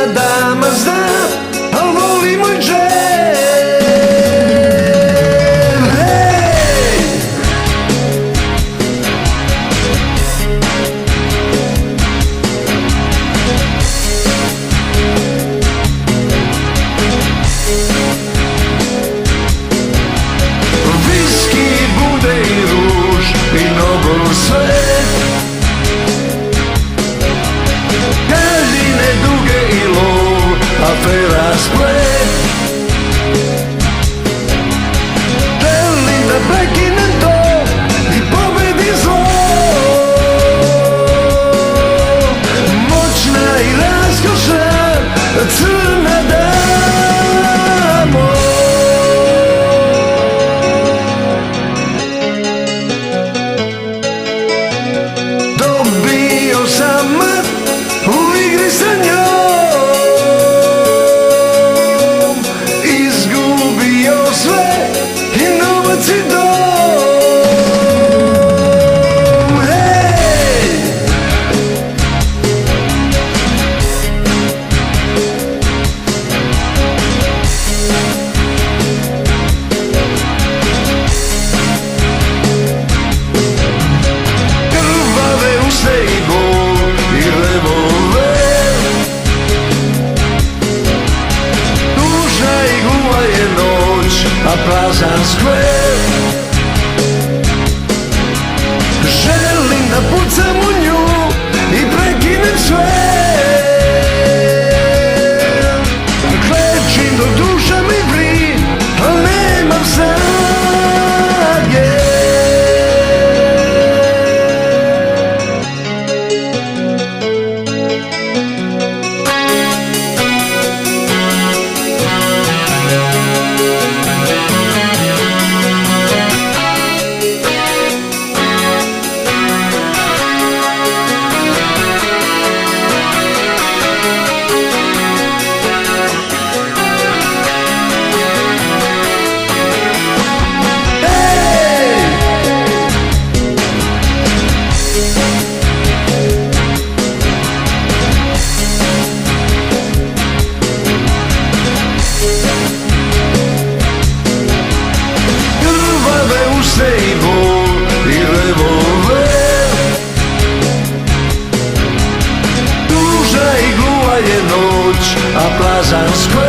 dama zna, al voli moj džep. Hej! Viski bude i ruž i mnogo sve, daljine duge i lov, afera splet. Želim da prekinem to i pobedim zlo, moćna i raskošna crna damo. Dobio sam mat u igri sa njom, izgubio sve i novac i dom. Hej! Krvave usne i bol i revolver, duša i gula je noć, a prazan skver. Želim da pucam u nju i prekinem sve, klečim dok duša mi vri, al nemam snage. Krvave usne i bol i revolver, duža i gluva je noć, a prazan skver.